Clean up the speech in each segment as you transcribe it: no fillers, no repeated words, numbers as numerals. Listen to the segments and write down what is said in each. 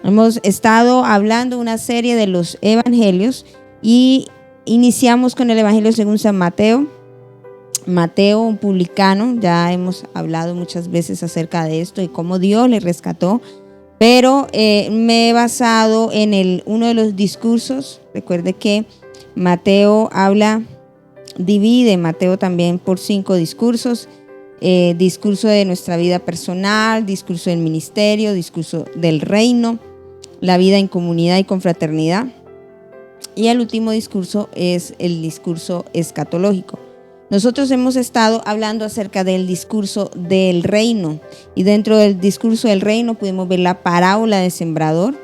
Hemos estado hablando una serie de los evangelios y iniciamos con el evangelio según San Mateo. Mateo, un publicano, ya hemos hablado muchas veces acerca de esto y cómo Dios le rescató, pero me he basado en uno de los discursos. Recuerde que Mateo divide Mateo también por 5 discursos. Discurso de nuestra vida personal, discurso del ministerio, discurso del reino, la vida en comunidad y confraternidad, y el último discurso es el discurso escatológico. Nosotros hemos estado hablando acerca del discurso del reino, y dentro del discurso del reino pudimos ver la parábola del sembrador,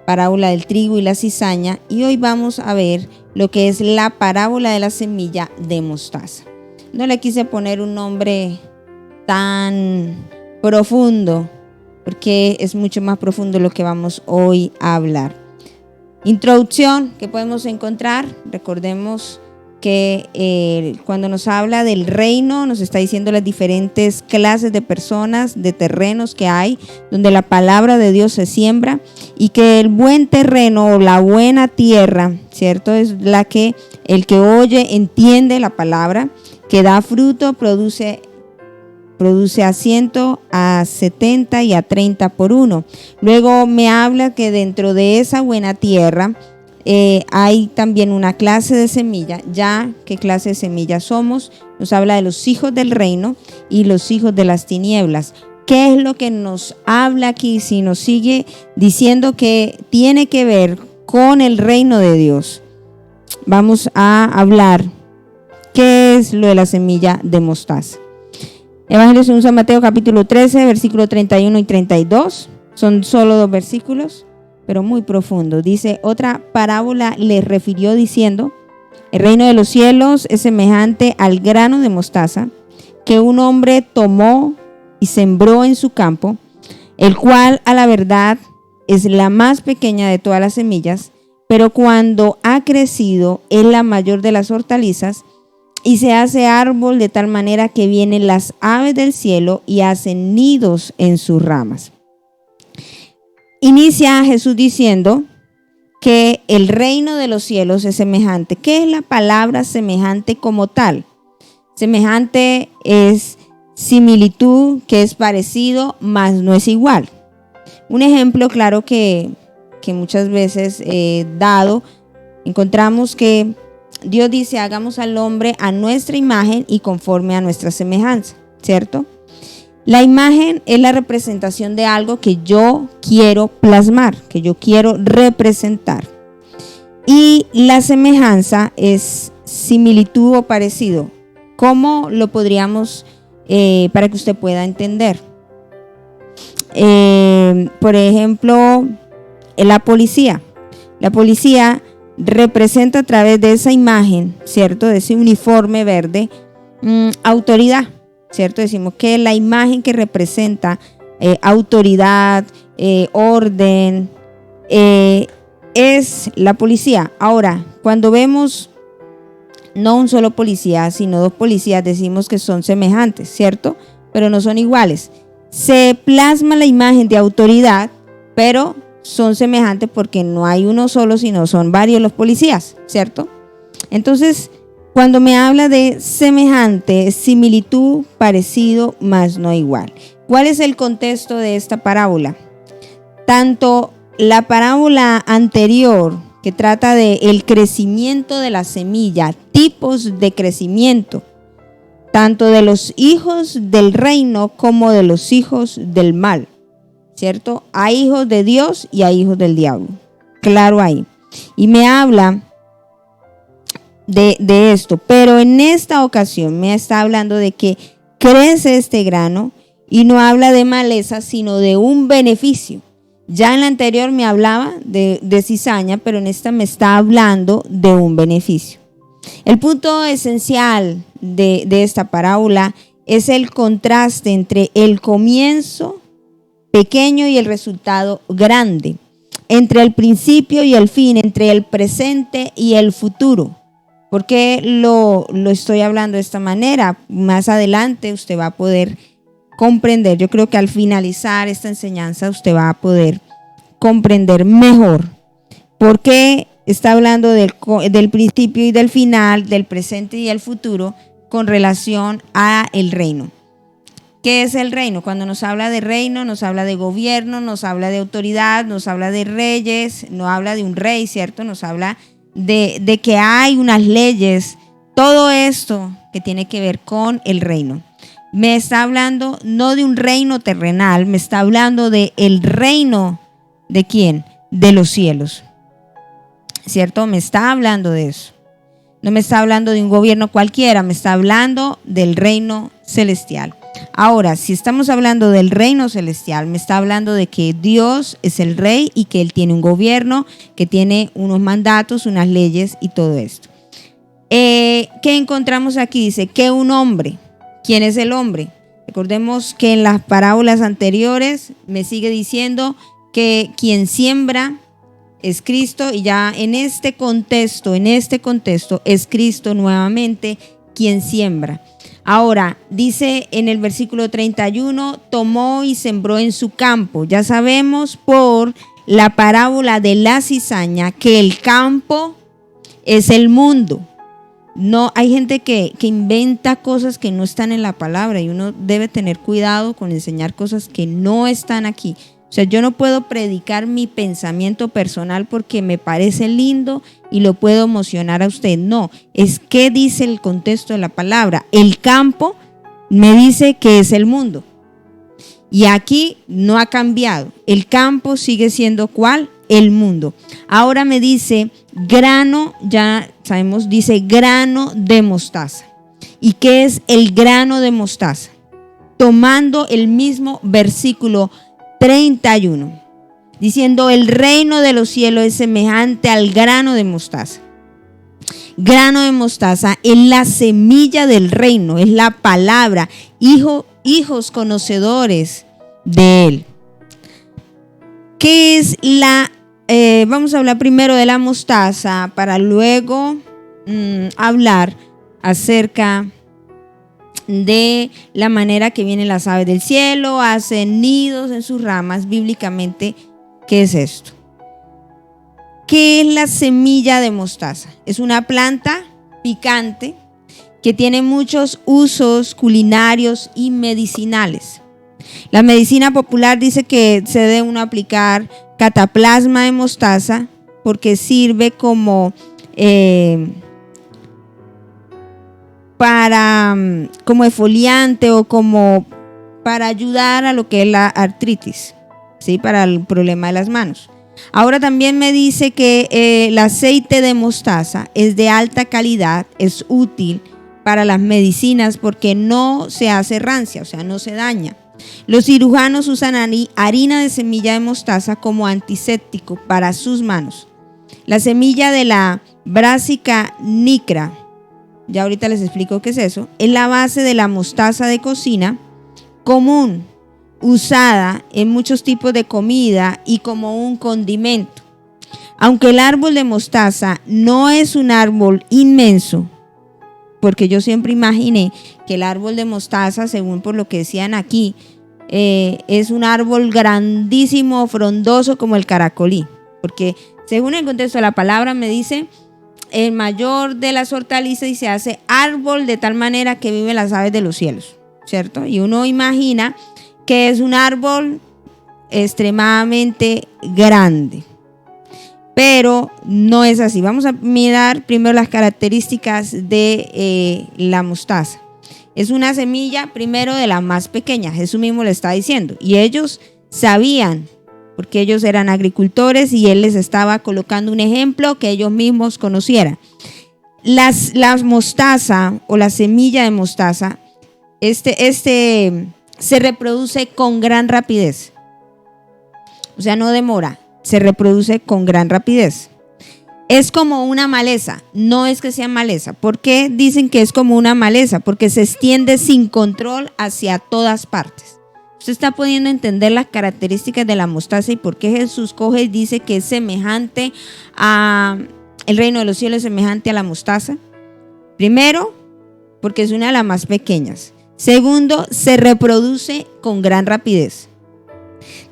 parábola del trigo y la cizaña, y hoy vamos a ver lo que es la parábola de la semilla de mostaza. No le quise poner un nombre tan profundo, porque es mucho más profundo lo que vamos hoy a hablar. Introducción que podemos encontrar. Recordemos que cuando nos habla del reino, nos está diciendo las diferentes clases de personas, de terrenos que hay, donde la palabra de Dios se siembra, y que el buen terreno o la buena tierra, ¿cierto?, es la que el que oye entiende la palabra, que da fruto, produce a 100, a 70 y a 30 por uno. Luego me habla que dentro de esa buena tierra hay también una clase de semilla. Ya, ¿qué clase de semilla somos? Nos habla de los hijos del reino y los hijos de las tinieblas. ¿Qué es lo que nos habla aquí? Si nos sigue diciendo que tiene que ver con el reino de Dios, vamos a hablar qué es lo de la semilla de mostaza. Evangelio según San Mateo capítulo 13, versículo 31 y 32. Son solo 2 versículos, pero muy profundos. Dice: otra parábola les refirió diciendo: el reino de los cielos es semejante al grano de mostaza que un hombre tomó y sembró en su campo, el cual a la verdad es la más pequeña de todas las semillas, pero cuando ha crecido es la mayor de las hortalizas, y se hace árbol de tal manera que vienen las aves del cielo y hacen nidos en sus ramas. Inicia Jesús diciendo que el reino de los cielos es semejante. ¿Qué es la palabra semejante como tal? Semejante es similitud, que es parecido, mas no es igual. Un ejemplo claro que muchas veces dado, encontramos que Dios dice: hagamos al hombre a nuestra imagen y conforme a nuestra semejanza, ¿cierto? La imagen es la representación de algo que yo quiero plasmar, que yo quiero representar. Y la semejanza es similitud o parecido. ¿Cómo lo podríamos, para que usted pueda entender? Por ejemplo, la policía. La policía representa a través de esa imagen, ¿cierto?, de ese uniforme verde, autoridad, ¿cierto? Decimos que la imagen que representa autoridad, orden, es la policía. Ahora, cuando vemos no un solo policía, sino 2 policías, decimos que son semejantes, ¿cierto?, pero no son iguales. Se plasma la imagen de autoridad, pero son semejantes porque no hay uno solo, sino son varios los policías, ¿cierto? Entonces, cuando me habla de semejante, similitud, parecido, mas no igual. ¿Cuál es el contexto de esta parábola? Tanto la parábola anterior, que trata del crecimiento de la semilla, tipos de crecimiento, tanto de los hijos del reino como de los hijos del mal, ¿cierto? Hay hijos de Dios y hay hijos del diablo. Claro ahí. Y me habla de esto. Pero en esta ocasión me está hablando de que crece este grano y no habla de maleza, sino de un beneficio. Ya en la anterior me hablaba de cizaña, pero en esta me está hablando de un beneficio. El punto esencial de esta parábola es el contraste entre el comienzo pequeño y el resultado grande, entre el principio y el fin, entre el presente y el futuro. ¿Por qué lo estoy hablando de esta manera? Más adelante usted va a poder comprender. Yo creo que al finalizar esta enseñanza usted va a poder comprender mejor por qué está hablando del principio y del final, del presente y el futuro con relación a el reino. ¿Qué es el reino? Cuando nos habla de reino, nos habla de gobierno, nos habla de autoridad, nos habla de reyes, no habla de un rey, ¿cierto? Nos habla de que hay unas leyes, todo esto que tiene que ver con el reino. Me está hablando no de un reino terrenal, me está hablando de el reino ¿de quién? De los cielos, ¿cierto? Me está hablando de eso. No me está hablando de un gobierno cualquiera, me está hablando del reino celestial. Ahora, si estamos hablando del reino celestial, me está hablando de que Dios es el rey y que Él tiene un gobierno, que tiene unos mandatos, unas leyes y todo esto. ¿Qué encontramos aquí? Dice que un hombre. ¿Quién es el hombre? Recordemos que en las parábolas anteriores me sigue diciendo que quien siembra es Cristo, y ya en este contexto es Cristo nuevamente quien siembra. Ahora, dice en el versículo 31, tomó y sembró en su campo. Ya sabemos por la parábola de la cizaña que el campo es el mundo. No, hay gente que inventa cosas que no están en la palabra, y uno debe tener cuidado con enseñar cosas que no están aquí. O sea, yo no puedo predicar mi pensamiento personal porque me parece lindo y lo puedo emocionar a usted. No, es que dice el contexto de la palabra. El campo me dice que es el mundo. Y aquí no ha cambiado. El campo sigue siendo ¿cuál? El mundo. Ahora me dice grano, ya sabemos, dice grano de mostaza. ¿Y qué es el grano de mostaza? Tomando el mismo versículo 31, diciendo el reino de los cielos es semejante al grano de mostaza. Grano de mostaza es la semilla del reino, es la palabra, hijos conocedores de él. ¿Qué es vamos a hablar primero de la mostaza para luego hablar acerca de la manera que vienen las aves del cielo, hacen nidos en sus ramas. Bíblicamente, ¿qué es esto? ¿Qué es la semilla de mostaza? Es una planta picante que tiene muchos usos culinarios y medicinales. La medicina popular dice que se debe uno aplicar cataplasma de mostaza porque sirve como como exfoliante o como para ayudar a lo que es la artritis, ¿sí? Para el problema de las manos. Ahora también me dice que el aceite de mostaza es de alta calidad, es útil para las medicinas porque no se hace rancia, o sea, no se daña. Los cirujanos usan harina de semilla de mostaza como antiséptico para sus manos. La semilla de la Brassica nigra, ya ahorita les explico qué es eso, es la base de la mostaza de cocina común, usada en muchos tipos de comida y como un condimento. Aunque el árbol de mostaza no es un árbol inmenso, porque yo siempre imaginé que el árbol de mostaza, según por lo que decían aquí, es un árbol grandísimo, frondoso como el caracolí, porque según el contexto de la palabra me dice el mayor de las hortalizas y se hace árbol de tal manera que viven las aves de los cielos, ¿cierto? Y uno imagina que es un árbol extremadamente grande, pero no es así. Vamos a mirar primero las características de la mostaza. Es una semilla primero de la más pequeña, Jesús mismo le está diciendo, y ellos sabían, porque ellos eran agricultores y él les estaba colocando un ejemplo que ellos mismos conocieran. La mostaza o la semilla de mostaza, se reproduce con gran rapidez. O sea, no demora, se reproduce con gran rapidez. Es como una maleza, no es que sea maleza. ¿Por qué dicen que es como una maleza? Porque se extiende sin control hacia todas partes. Usted está pudiendo entender las características de la mostaza y por qué Jesús coge y dice que es semejante el reino de los cielos, es semejante a la mostaza. Primero, porque es una de las más pequeñas. Segundo, se reproduce con gran rapidez.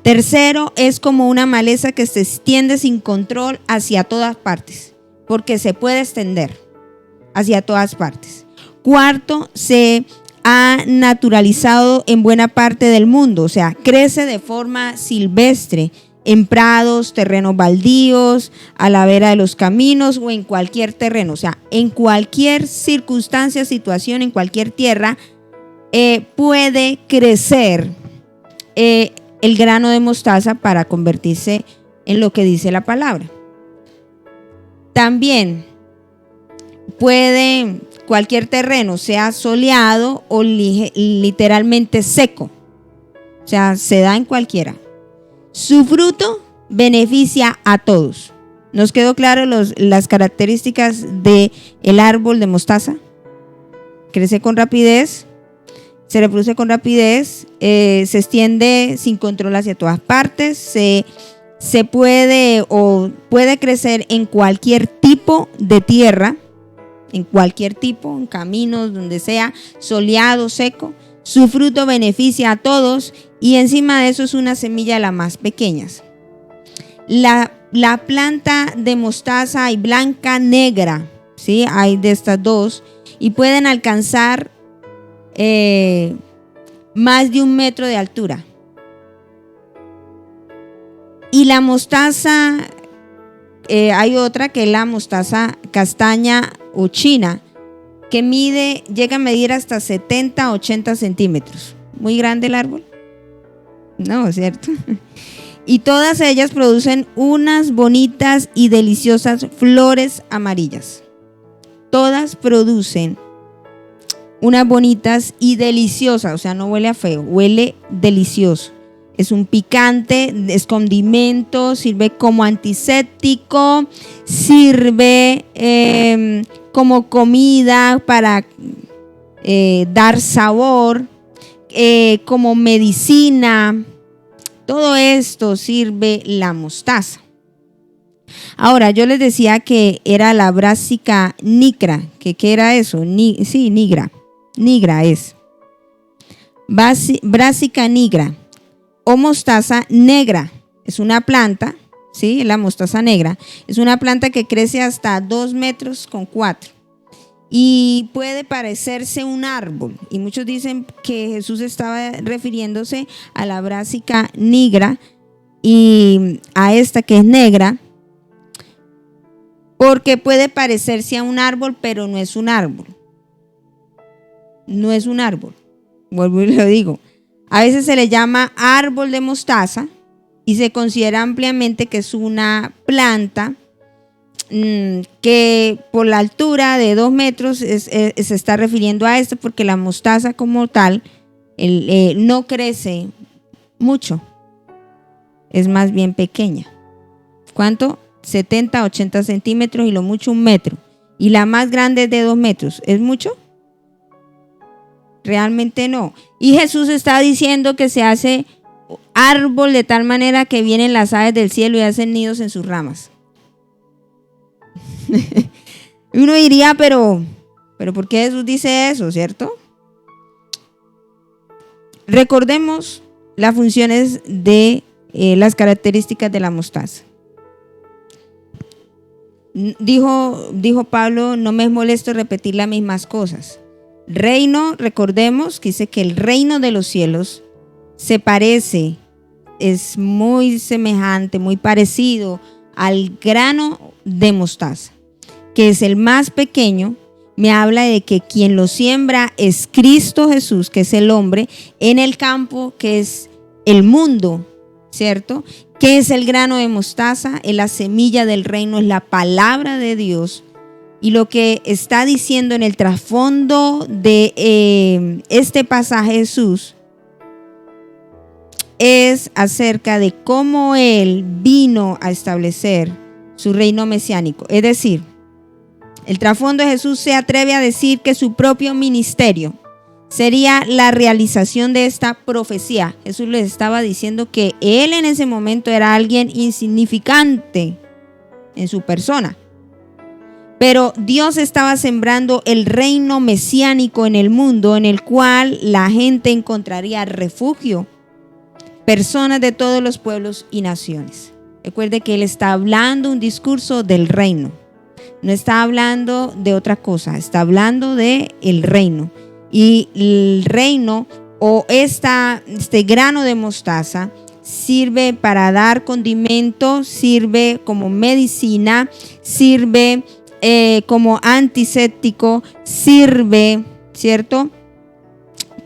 Tercero, es como una maleza que se extiende sin control hacia todas partes, porque se puede extender hacia todas partes. Cuarto, se ha naturalizado en buena parte del mundo, o sea, crece de forma silvestre en prados, terrenos baldíos, a la vera de los caminos o en cualquier terreno, o sea, en cualquier circunstancia, situación, en cualquier tierra, puede crecer el grano de mostaza para convertirse en lo que dice la palabra. También puede cualquier terreno, sea soleado o literalmente seco, o sea, se da en cualquiera. Su fruto beneficia a todos. ¿Nos quedó claro las características del árbol de mostaza? Crece con rapidez, se reproduce con rapidez, se extiende sin control hacia todas partes, se puede crecer en cualquier tipo de tierra, en cualquier tipo, en caminos, donde sea, soleado, seco. Su fruto beneficia a todos y encima de eso es una semilla de las más pequeñas. La planta de mostaza hay blanca, negra, ¿sí? Hay de estas dos y pueden alcanzar más de 1 metro de altura. Y la mostaza, hay otra que es la mostaza castaña o china, que llega a medir hasta 70, 80 centímetros. Muy grande el árbol. No, ¿cierto? Y todas ellas producen unas bonitas y deliciosas flores amarillas. Todas producen unas bonitas y deliciosas, o sea, no huele a feo, huele delicioso. Es un picante, es condimento, sirve como antiséptico, sirve como comida para dar sabor, como medicina. Todo esto sirve la mostaza. Ahora, yo les decía que era la Brassica nigra. ¿Qué era eso? Sí, nigra. Nigra es. Brassica nigra o mostaza negra. Es una planta, ¿sí? La mostaza negra. Es una planta que crece hasta 2,4 metros y puede parecerse un árbol. Y muchos dicen que Jesús estaba refiriéndose a la Brassica nigra y a esta que es negra, porque puede parecerse a un árbol, pero no es un árbol. No es un árbol. Vuelvo y lo digo. A veces se le llama árbol de mostaza y se considera ampliamente que es una planta que por la altura de 2 metros se está refiriendo a esto, porque la mostaza como tal no crece mucho, es más bien pequeña. ¿Cuánto? 70, 80 centímetros y lo mucho 1 metro. Y la más grande es de 2 metros. ¿Es mucho? Realmente no. Y Jesús está diciendo que se hace árbol de tal manera que vienen las aves del cielo y hacen nidos en sus ramas. Uno diría, pero ¿por qué Jesús dice eso, cierto? Recordemos las funciones de las características de la mostaza. Dijo Pablo, no me es molesto repetir las mismas cosas. Reino, recordemos que dice que el reino de los cielos se parece, es muy semejante, muy parecido al grano de mostaza, que es el más pequeño. Me habla de que quien lo siembra es Cristo Jesús, que es el hombre, en el campo, que es el mundo, ¿cierto? ¿Qué es el grano de mostaza? Es la semilla del reino, es la palabra de Dios. Y lo que está diciendo en el trasfondo de este pasaje Jesús es acerca de cómo Él vino a establecer su reino mesiánico. Es decir, el trasfondo de Jesús se atreve a decir que su propio ministerio sería la realización de esta profecía. Jesús les estaba diciendo que Él en ese momento era alguien insignificante en su persona. Pero Dios estaba sembrando el reino mesiánico en el mundo, en el cual la gente encontraría refugio. personas de todos los pueblos y naciones. Recuerde que él está hablando un discurso del reino. No está hablando de otra cosa, está hablando de el reino. Y el reino o este grano de mostaza sirve para dar condimento, sirve como medicina, sirve como antiséptico, sirve, ¿cierto?,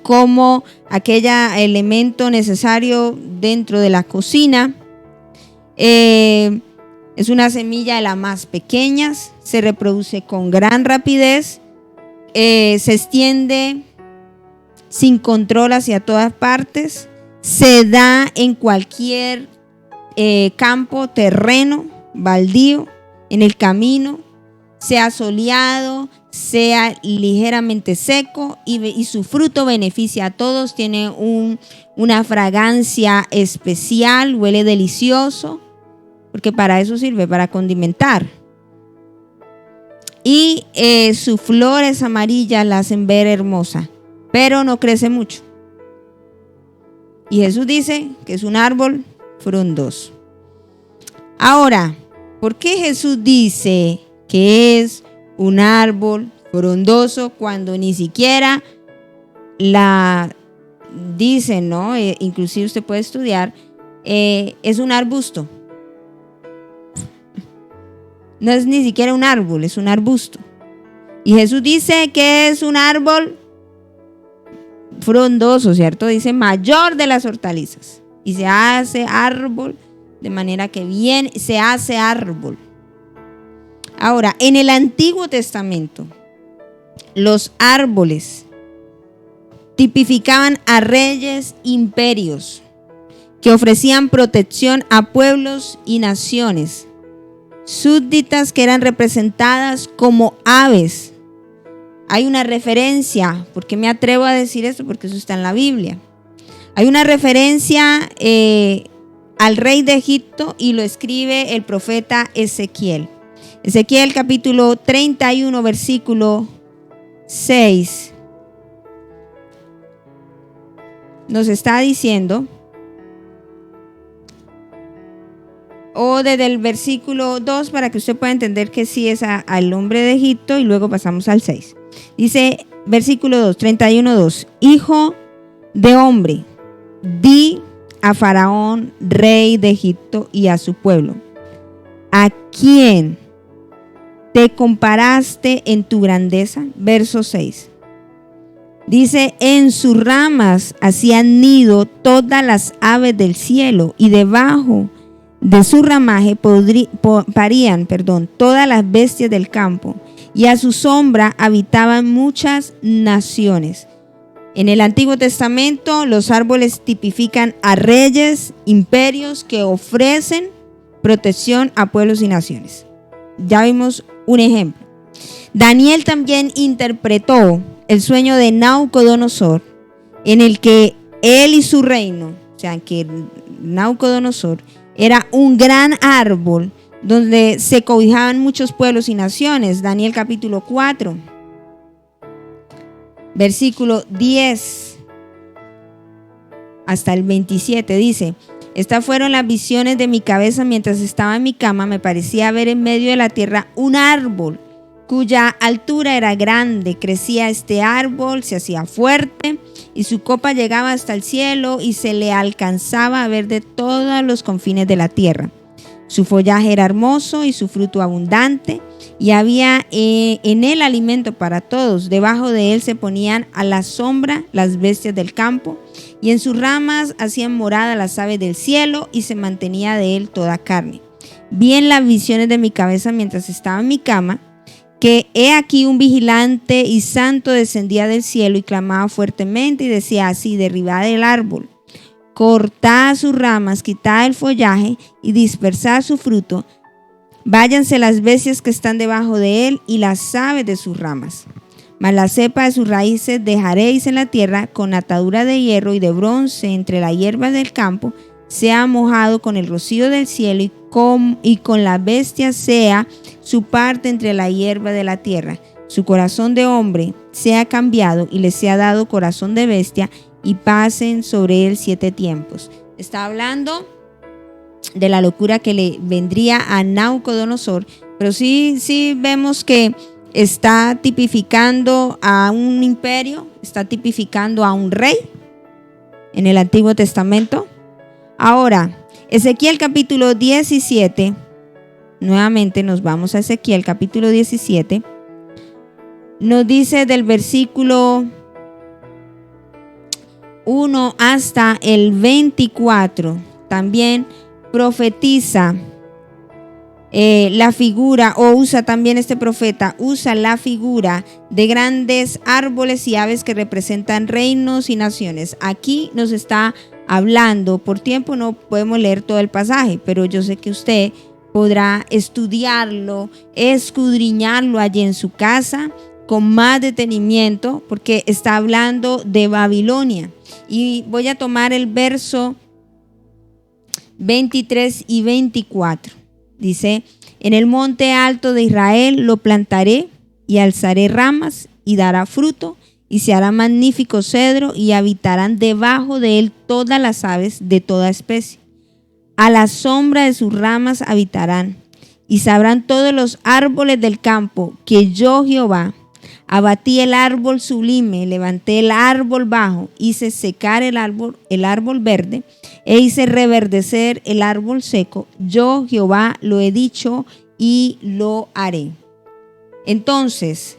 como aquel elemento necesario dentro de la cocina. Es una semilla de las más pequeñas, se reproduce con gran rapidez, se extiende sin control hacia todas partes, se da en cualquier campo, terreno, baldío, en el camino, sea soleado, sea ligeramente seco, y su fruto beneficia a todos. Tiene una fragancia especial, huele delicioso, porque para eso sirve, para condimentar. Y su flor es amarilla, la hacen ver hermosa, pero no crece mucho. Y Jesús dice que es un árbol frondoso. Ahora, ¿por qué Jesús dice que es un árbol frondoso cuando ni siquiera la dicen, ¿no? Inclusive usted puede estudiar, es un arbusto. No es ni siquiera un árbol, es un arbusto. Y Jesús dice que es un árbol frondoso, ¿cierto? Dice mayor de las hortalizas. Y se hace árbol de manera que bien se hace árbol. Ahora, en el Antiguo Testamento, los árboles tipificaban a reyes, imperios, que ofrecían protección a pueblos y naciones, súbditas que eran representadas como aves. Hay una referencia, ¿por qué me atrevo a decir esto? Porque eso está en la Biblia. Hay una referencia al rey de Egipto y lo escribe el profeta Ezequiel. Ezequiel capítulo 31, versículo 6. Nos está diciendo, o desde el versículo 2, para que usted pueda entender que sí es al hombre de Egipto, y luego pasamos al 6. Dice, versículo 2, 31, 2. Hijo de hombre, di a Faraón, rey de Egipto, y a su pueblo: ¿a quién te comparaste en tu grandeza? Verso 6. Dice, en sus ramas hacían nido todas las aves del cielo, y debajo de su ramaje parían todas las bestias del campo, y a su sombra habitaban muchas naciones. En el Antiguo Testamento, los árboles tipifican a reyes, imperios que ofrecen protección a pueblos y naciones. Ya vimos un ejemplo. Daniel también interpretó el sueño de Nabucodonosor, en el que él y su reino, o sea, que Nabucodonosor era un gran árbol donde se cobijaban muchos pueblos y naciones. Daniel capítulo 4, versículo 10 hasta el 27 dice: estas fueron las visiones de mi cabeza mientras estaba en mi cama. Me parecía ver en medio de la tierra un árbol cuya altura era grande. Crecía este árbol, se hacía fuerte, y su copa llegaba hasta el cielo, y se le alcanzaba a ver de todos los confines de la tierra. Su follaje era hermoso y su fruto abundante, y había en él alimento para todos. Debajo de él se ponían a la sombra las bestias del campo, y en sus ramas hacían morada las aves del cielo, y se mantenía de él toda carne. Vi en las visiones de mi cabeza mientras estaba en mi cama, que he aquí un vigilante y santo descendía del cielo y clamaba fuertemente y decía así: derribad el árbol, cortad sus ramas, quitad el follaje y dispersad su fruto. Váyanse las bestias que están debajo de él y las aves de sus ramas. Mas la cepa de sus raíces dejaréis en la tierra, con atadura de hierro y de bronce entre las hierbas del campo. Sea mojado con el rocío del cielo, y con la bestia sea su parte entre la hierba de la tierra. Su corazón de hombre sea cambiado y le sea dado corazón de bestia, y pasen sobre él 7 tiempos. Está hablando de la locura que le vendría a Nabucodonosor, pero sí vemos que está tipificando a un imperio, está tipificando a un rey en el Antiguo Testamento. Ahora, Ezequiel capítulo 17, nuevamente nos vamos a Ezequiel capítulo 17, nos dice del versículo 1 hasta el 24, también profetiza la figura, o usa también este profeta, usa la figura de grandes árboles y aves que representan reinos y naciones. Aquí nos está hablando, por tiempo no podemos leer todo el pasaje, pero yo sé que usted podrá estudiarlo, escudriñarlo allí en su casa con más detenimiento, porque está hablando de Babilonia. Y voy a tomar el verso 23 y 24. Dice: en el monte alto de Israel lo plantaré y alzaré ramas y dará fruto y se hará magnífico cedro y habitarán debajo de él todas las aves de toda especie. A la sombra de sus ramas habitarán y sabrán todos los árboles del campo que yo, Jehová, abatí el árbol sublime, levanté el árbol bajo, hice secar el árbol verde e hice reverdecer el árbol seco. Yo, Jehová, lo he dicho y lo haré. Entonces,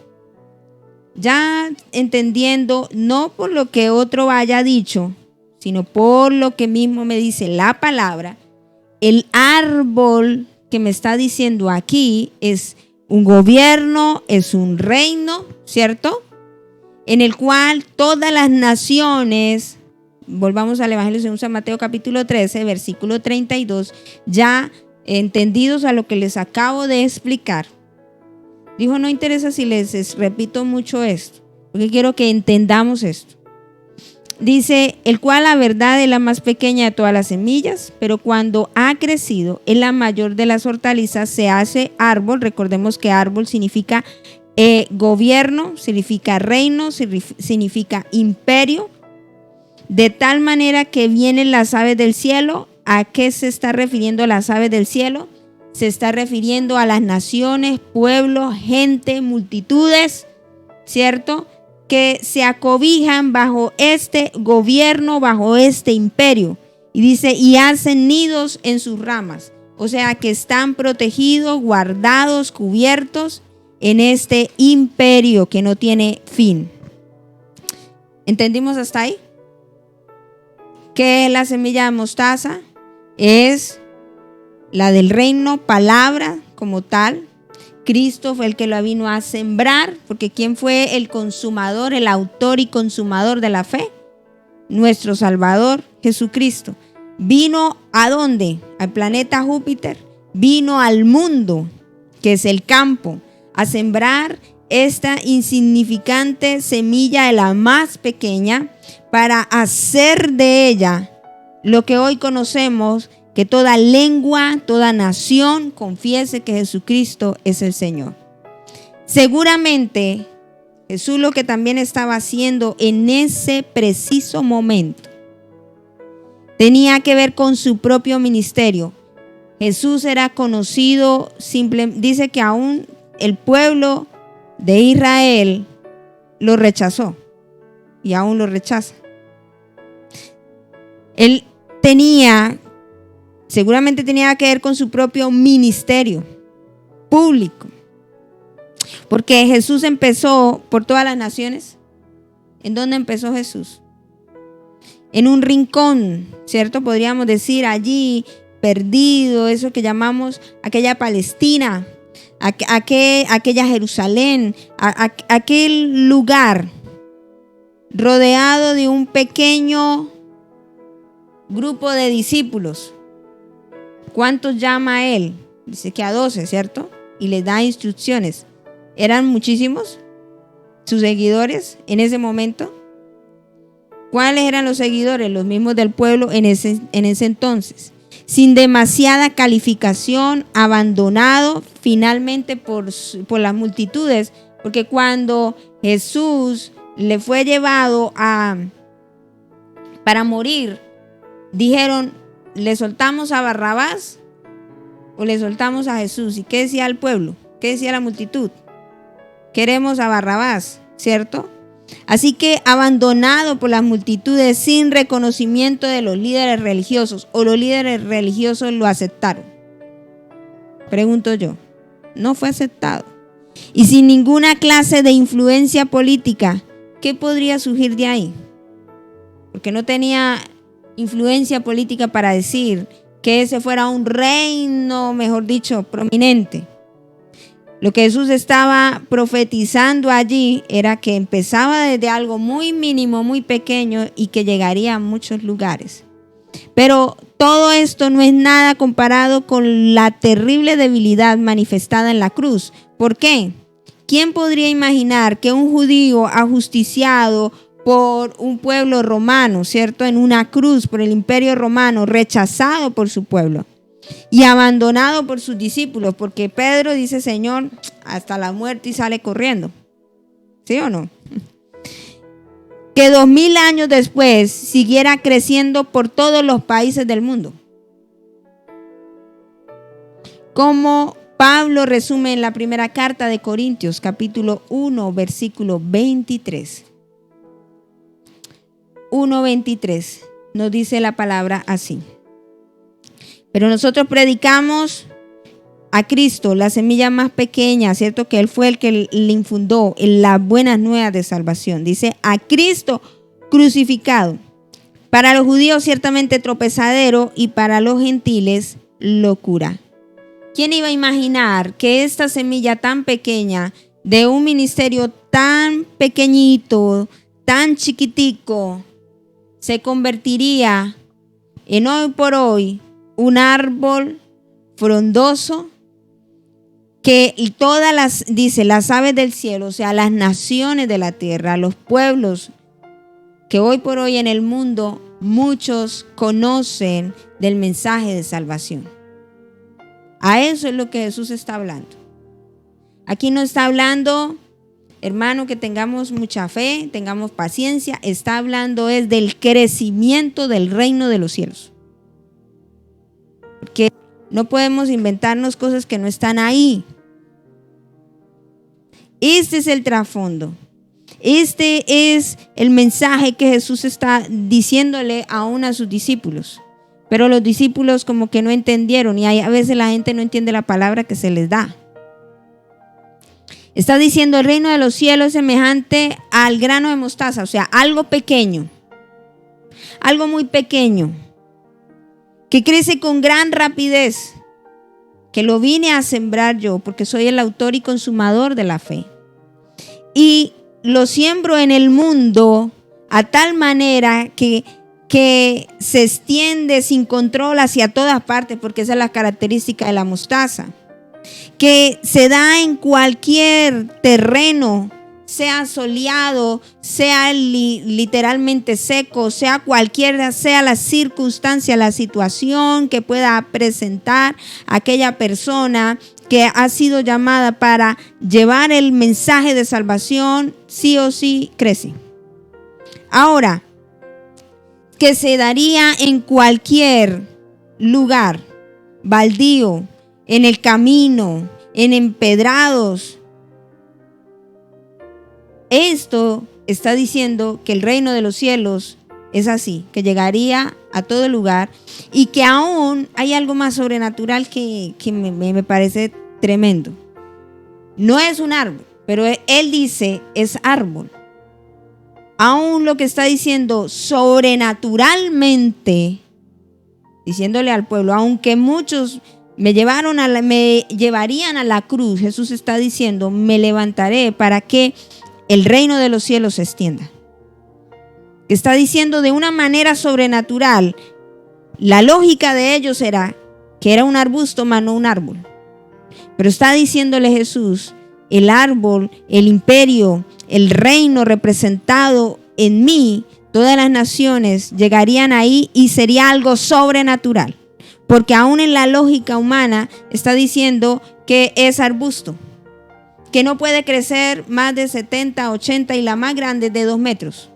ya entendiendo, no por lo que otro haya dicho, sino por lo que mismo me dice la palabra, el árbol que me está diciendo aquí es un gobierno, es un reino, ¿cierto? En el cual todas las naciones, volvamos al Evangelio según San Mateo capítulo 13, versículo 32, ya entendidos a lo que les acabo de explicar. Dijo, no interesa si les repito mucho esto, porque quiero que entendamos esto. Dice, el cual la verdad es la más pequeña de todas las semillas, pero cuando ha crecido es la mayor de las hortalizas, se hace árbol. Recordemos que árbol significa gobierno, significa reino, significa imperio, de tal manera que vienen las aves del cielo. ¿A qué se está refiriendo las aves del cielo? Se está refiriendo a las naciones, pueblos, gente, multitudes, ¿cierto?, que se acobijan bajo este gobierno, bajo este imperio. Y dice, y hacen nidos en sus ramas. O sea, que están protegidos, guardados, cubiertos en este imperio que no tiene fin. ¿Entendimos hasta ahí? ¿Qué es la semilla de mostaza? Es la del reino, palabra como tal. Cristo fue el que lo vino a sembrar, porque ¿quién fue el consumador, el autor y consumador de la fe? Nuestro Salvador, Jesucristo. ¿Vino a dónde? Al planeta Júpiter. Vino al mundo, que es el campo, a sembrar esta insignificante semilla de la más pequeña para hacer de ella lo que hoy conocemos, que toda lengua, toda nación confiese que Jesucristo es el Señor. Seguramente Jesús lo que también estaba haciendo en ese preciso momento tenía que ver con su propio ministerio. Jesús era conocido, dice que aún el pueblo de Israel lo rechazó y aún lo rechaza. Él seguramente tenía que ver con su propio ministerio público, porque Jesús empezó por todas las naciones. ¿En dónde empezó Jesús? En un rincón, ¿cierto? Podríamos decir allí perdido, eso que llamamos aquella Palestina, aquella Jerusalén, aquel lugar rodeado de un pequeño grupo de discípulos. ¿Cuántos llama a él? Dice que a 12, ¿cierto? Y les da instrucciones. ¿Eran muchísimos sus seguidores en ese momento? ¿Cuáles eran los seguidores? Los mismos del pueblo en ese entonces. Sin demasiada calificación, abandonado finalmente por las multitudes, porque cuando Jesús le fue llevado para morir, dijeron, ¿le soltamos a Barrabás o le soltamos a Jesús? ¿Y qué decía el pueblo? ¿Qué decía la multitud? Queremos a Barrabás, ¿cierto? Así que abandonado por las multitudes sin reconocimiento de los líderes religiosos, o los líderes religiosos lo aceptaron. Pregunto yo, no fue aceptado. Y sin ninguna clase de influencia política, ¿qué podría surgir de ahí? Porque no tenía influencia política para decir que ese fuera un reino, mejor dicho, prominente. Lo que Jesús estaba profetizando allí era que empezaba desde algo muy mínimo, muy pequeño y que llegaría a muchos lugares. Pero todo esto no es nada comparado con la terrible debilidad manifestada en la cruz. ¿Por qué? ¿Quién podría imaginar que un judío ajusticiado por un pueblo romano, ¿cierto? En una cruz por el imperio romano, rechazado por su pueblo y abandonado por sus discípulos, porque Pedro dice, Señor, hasta la muerte, y sale corriendo? ¿Sí o no? Que 2000 años después siguiera creciendo por todos los países del mundo. Como Pablo resume en la primera carta de Corintios, capítulo 1, versículo 23. 1:23 nos dice la palabra así: pero nosotros predicamos a Cristo, la semilla más pequeña, ¿cierto? Que Él fue el que le infundó en las buenas nuevas de salvación. Dice, a Cristo crucificado. Para los judíos ciertamente tropezadero y para los gentiles locura. ¿Quién iba a imaginar que esta semilla tan pequeña de un ministerio tan pequeñito, tan chiquitico, se convertiría en hoy por hoy un árbol frondoso que todas las aves del cielo, o sea, las naciones de la tierra, los pueblos que hoy por hoy en el mundo muchos conocen del mensaje de salvación? A eso es lo que Jesús está hablando. Aquí no está hablando, hermano, que tengamos mucha fe, tengamos paciencia. Está hablando es del crecimiento del reino de los cielos. Porque no podemos inventarnos cosas que no están ahí. Este es el trasfondo. Este es el mensaje que Jesús está diciéndole aún a sus discípulos. Pero los discípulos como que no entendieron, y a veces la gente no entiende la palabra que se les da. Está diciendo, el reino de los cielos es semejante al grano de mostaza, o sea, algo pequeño, algo muy pequeño, que crece con gran rapidez, que lo vine a sembrar yo, porque soy el autor y consumador de la fe. Y lo siembro en el mundo a tal manera que se extiende sin control hacia todas partes, porque esa es la característica de la mostaza, que se da en cualquier terreno, sea soleado, sea literalmente seco, sea cualquiera sea la circunstancia, la situación que pueda presentar aquella persona que ha sido llamada para llevar el mensaje de salvación, sí o sí crece. Ahora, que se daría en cualquier lugar, baldío, en el camino, en empedrados. Esto está diciendo que el reino de los cielos es así, que llegaría a todo lugar, y que aún hay algo más sobrenatural que me parece tremendo. No es un árbol, pero él dice es árbol. Aún lo que está diciendo sobrenaturalmente, diciéndole al pueblo, aunque muchos me llevarían a la cruz, Jesús está diciendo, me levantaré para que el reino de los cielos se extienda. Está diciendo de una manera sobrenatural. La lógica de ellos era que era un arbusto, más no un árbol. Pero está diciéndole Jesús, el árbol, el imperio, el reino representado en mí, todas las naciones llegarían ahí y sería algo sobrenatural. Porque aún en la lógica humana está diciendo que es arbusto, que no puede crecer más de 70, 80 y la más grande de 2 metros.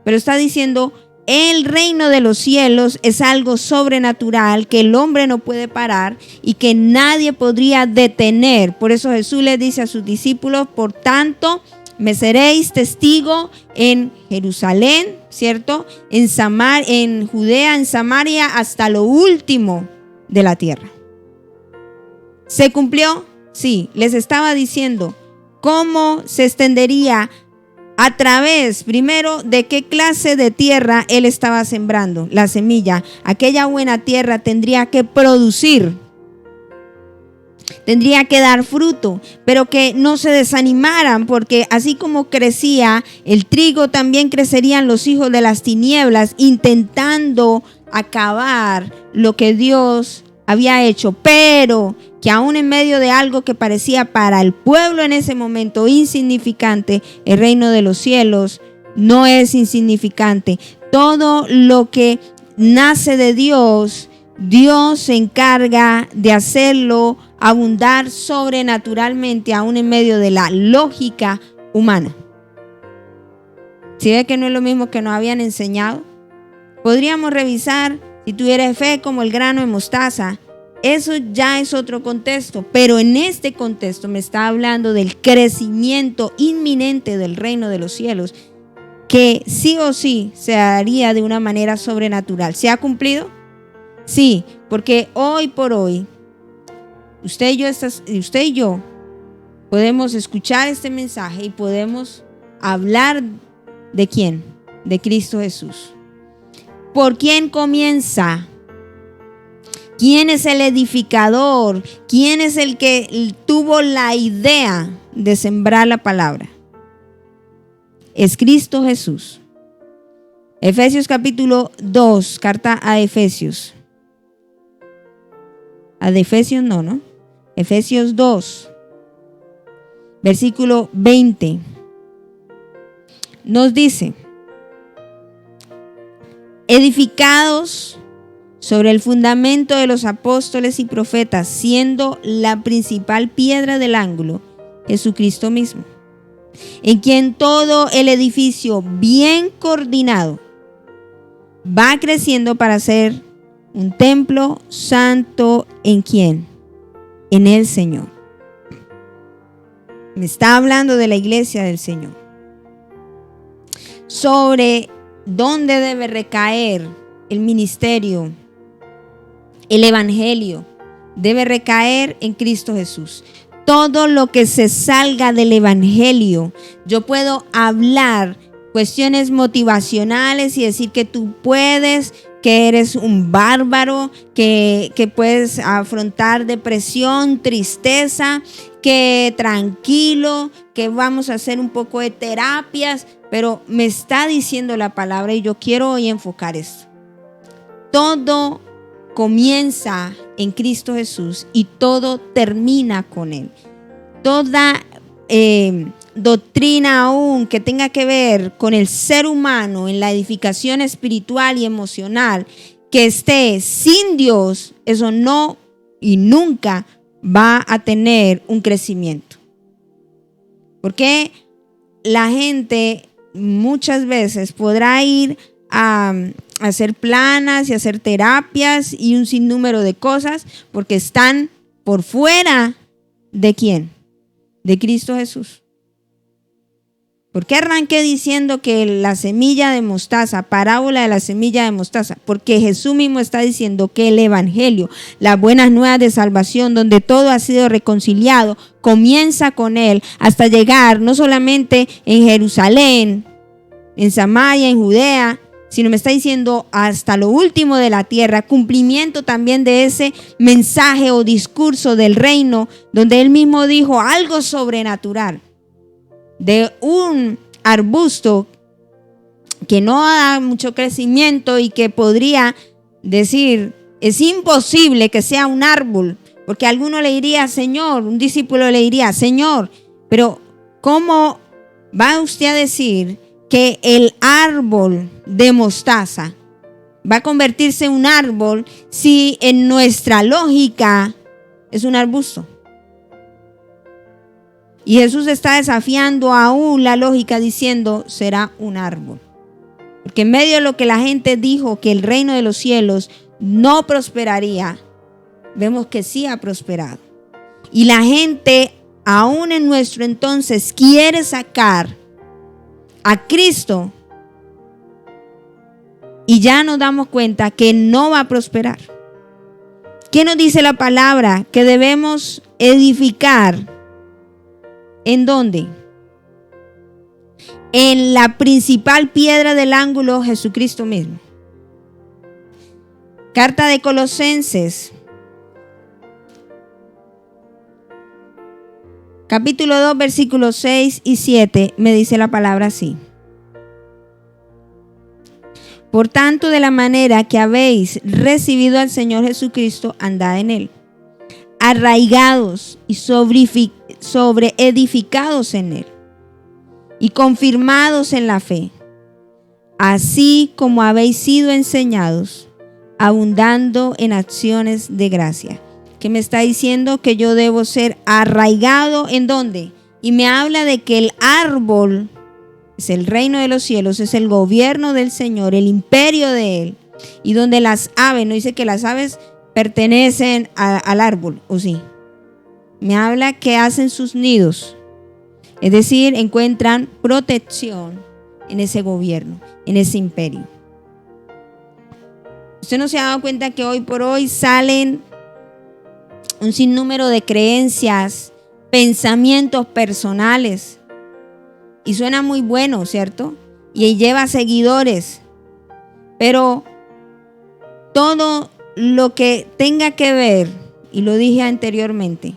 Pero está diciendo el reino de los cielos es algo sobrenatural que el hombre no puede parar y que nadie podría detener. Por eso Jesús les dice a sus discípulos, por tanto, me seréis testigo en Jerusalén, ¿cierto? En Judea, en Samaria, hasta lo último de la tierra. ¿Se cumplió? Sí, les estaba diciendo cómo se extendería a través, primero, de qué clase de tierra él estaba sembrando la semilla. Aquella buena tierra tendría que producir, tendría que dar fruto, pero que no se desanimaran, porque así como crecía el trigo, también crecerían los hijos de las tinieblas, intentando acabar lo que Dios había hecho, pero que aún en medio de algo que parecía para el pueblo en ese momento insignificante, el reino de los cielos no es insignificante. Todo lo que nace de Dios, Dios se encarga de hacerlo abundar sobrenaturalmente, aún en medio de la lógica humana. ¿Sí ve que no es lo mismo que nos habían enseñado? Podríamos revisar, si tuvieras fe como el grano de mostaza. Eso ya es otro contexto, pero en este contexto me está hablando del crecimiento inminente del reino de los cielos, que sí o sí se haría de una manera sobrenatural. ¿Se ha cumplido? Sí, porque hoy por hoy, usted y yo podemos escuchar este mensaje y podemos hablar ¿de quién? De Cristo Jesús. ¿Por quién comienza? ¿Quién es el edificador? ¿Quién es el que tuvo la idea de sembrar la palabra? Es Cristo Jesús. Efesios capítulo 2, carta a Efesios. A de Efesios no. Efesios 2, versículo 20. Nos dice, edificados sobre el fundamento de los apóstoles y profetas, siendo la principal piedra del ángulo Jesucristo mismo, en quien todo el edificio bien coordinado va creciendo para ser un templo santo. ¿En quién? En el Señor. Me está hablando de la iglesia del Señor. Sobre dónde debe recaer el ministerio. El evangelio debe recaer en Cristo Jesús. Todo lo que se salga del evangelio, yo puedo hablar cuestiones motivacionales y decir que tú puedes, que eres un bárbaro, que puedes afrontar depresión, tristeza, que tranquilo, que vamos a hacer un poco de terapias, pero me está diciendo la palabra y yo quiero hoy enfocar esto. Todo comienza en Cristo Jesús y todo termina con Él. Toda doctrina aún que tenga que ver con el ser humano en la edificación espiritual y emocional que esté sin Dios, eso no y nunca va a tener un crecimiento. Porque la gente muchas veces podrá ir a hacer planas y hacer terapias y un sinnúmero de cosas porque están por fuera ¿de quién? De Cristo Jesús. ¿Por qué arranqué diciendo que la semilla de mostaza, parábola de la semilla de mostaza? Porque Jesús mismo está diciendo que el evangelio, las buenas nuevas de salvación, donde todo ha sido reconciliado, comienza con Él hasta llegar no solamente en Jerusalén, en Samaria, en Judea, sino me está diciendo hasta lo último de la tierra, cumplimiento también de ese mensaje o discurso del reino, donde Él mismo dijo algo sobrenatural, de un arbusto que no da mucho crecimiento y que podría decir, es imposible que sea un árbol, porque alguno le diría, Señor, un discípulo le diría, Señor, pero ¿cómo va usted a decir que el árbol de mostaza va a convertirse en un árbol si en nuestra lógica es un arbusto? Y Jesús está desafiando aún la lógica diciendo, será un árbol. Porque en medio de lo que la gente dijo que el reino de los cielos no prosperaría, vemos que sí ha prosperado. Y la gente, aún en nuestro entonces, quiere sacar a Cristo y ya nos damos cuenta que no va a prosperar. ¿Qué nos dice la palabra? Que debemos edificar. ¿En dónde? En la principal piedra del ángulo, Jesucristo mismo. Carta de Colosenses, capítulo 2, versículos 6 y 7, me dice la palabra así. Por tanto, de la manera que habéis recibido al Señor Jesucristo, andad en él, arraigados y sobreedificados en él, y confirmados en la fe, así como habéis sido enseñados, abundando en acciones de gracia. ¿Qué me está diciendo? Que yo debo ser arraigado, ¿en dónde? Y me habla de que el árbol es el reino de los cielos, es el gobierno del Señor, el imperio de Él. Y donde las aves, no dice que las aves pertenecen al árbol, ¿o sí? Me habla que hacen sus nidos. Es decir, encuentran protección en ese gobierno, en ese imperio. ¿Usted no se ha dado cuenta que hoy por hoy salen un sinnúmero de creencias, pensamientos personales? Y suena muy bueno, ¿cierto? Y lleva seguidores. Pero todo lo que tenga que ver, y lo dije anteriormente,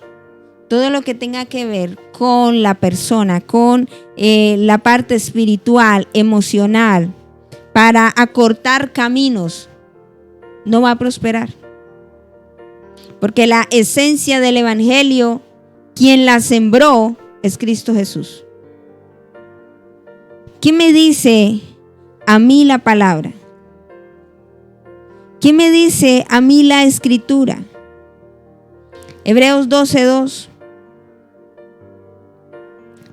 todo lo que tenga que ver con la persona, con la parte espiritual, emocional, para acortar caminos, no va a prosperar. Porque la esencia del evangelio, quien la sembró, es Cristo Jesús. ¿Qué me dice a mí la palabra? ¿Qué me dice a mí la escritura? Hebreos 12:2.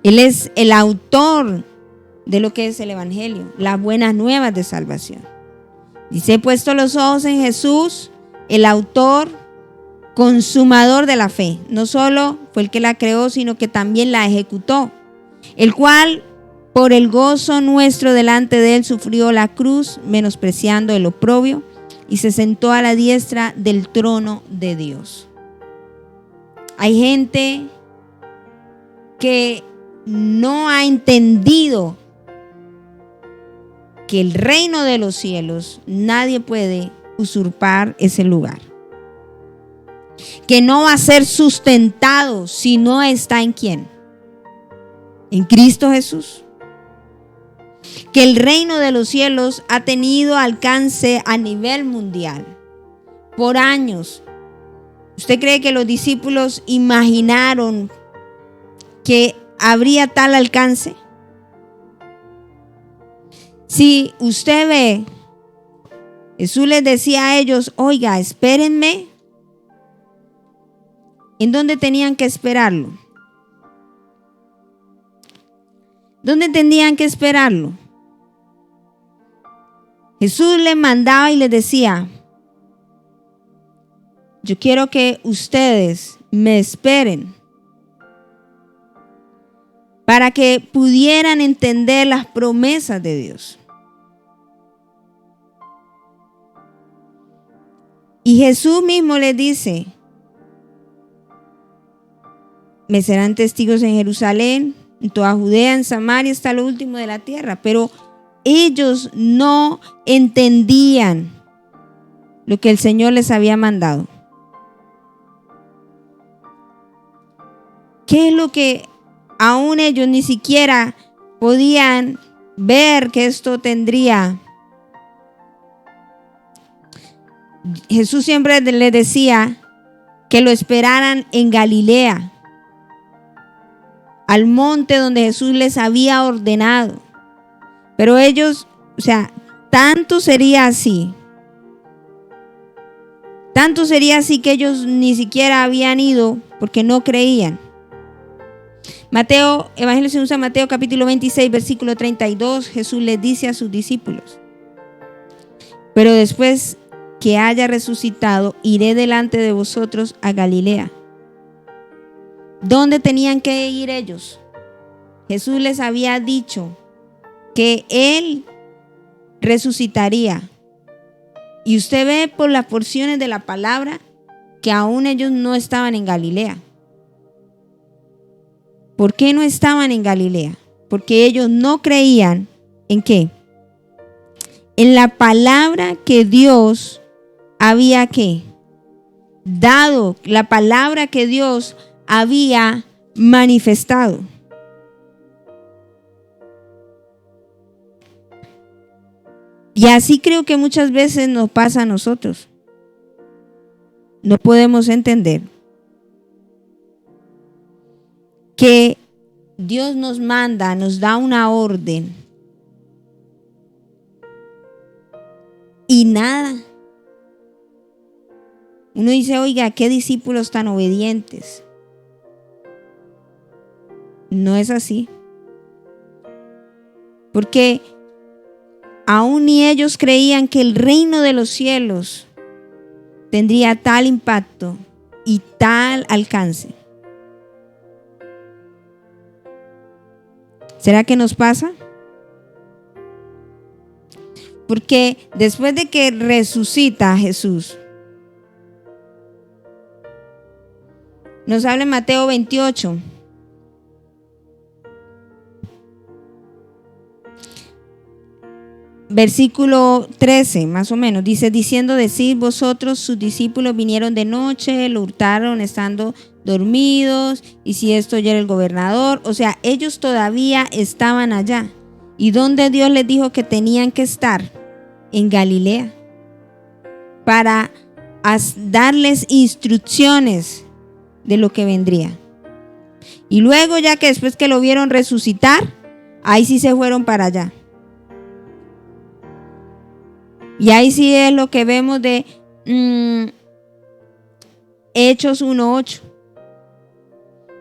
Él es el autor de lo que es el evangelio, las buenas nuevas de salvación. Dice: he puesto los ojos en Jesús, el autor, consumador de la fe. No solo fue el que la creó, sino que también la ejecutó, el cual por el gozo nuestro delante de él sufrió la cruz, menospreciando el oprobio, y se sentó a la diestra del trono de Dios. Hay gente que no ha entendido que el reino de los cielos nadie puede usurpar ese lugar. Que no va a ser sustentado si no está en ¿quién? En Cristo Jesús. Que el reino de los cielos ha tenido alcance a nivel mundial por años. ¿Usted cree que los discípulos imaginaron que habría tal alcance? Si usted ve, Jesús les decía a ellos: oiga, espérenme. ¿En dónde tenían que esperarlo? ¿Dónde tenían que esperarlo? Jesús les mandaba y les decía: yo quiero que ustedes me esperen para que pudieran entender las promesas de Dios. Y Jesús mismo les dice: me serán testigos en Jerusalén, en toda Judea, en Samaria, hasta lo último de la tierra. Pero ellos no entendían lo que el Señor les había mandado. ¿Qué es lo que aún ellos ni siquiera podían ver que esto tendría? Jesús siempre les decía que lo esperaran en Galilea, al monte donde Jesús les había ordenado. Pero ellos, tanto sería así que ellos ni siquiera habían ido porque no creían. Mateo, Evangelio según San Mateo, capítulo 26, versículo 32, Jesús les dice a sus discípulos: pero después que haya resucitado, iré delante de vosotros a Galilea. ¿Dónde tenían que ir ellos? Jesús les había dicho que Él resucitaría. Y usted ve por las porciones de la palabra que aún ellos no estaban en Galilea. ¿Por qué no estaban en Galilea? Porque ellos no creían ¿en qué? En la palabra que Dios había ¿qué? Dado, la palabra que Dios había manifestado. Y así creo que muchas veces nos pasa a nosotros. No podemos entender que Dios nos manda, nos da una orden y nada. Uno dice, oiga, qué discípulos tan obedientes. No es así. Porque aún ni ellos creían que el reino de los cielos tendría tal impacto y tal alcance. ¿Será que nos pasa? Porque después de que resucita Jesús, nos habla en Mateo 28. Versículo 13, más o menos, dice, diciendo, decid vosotros, sus discípulos vinieron de noche, lo hurtaron estando dormidos, y si esto oyera el gobernador. O sea, ellos todavía estaban allá. ¿Y dónde Dios les dijo que tenían que estar? En Galilea, para darles instrucciones de lo que vendría. Y luego, ya que después que lo vieron resucitar, ahí sí se fueron para allá. Y ahí sí es lo que vemos de Hechos 1:8.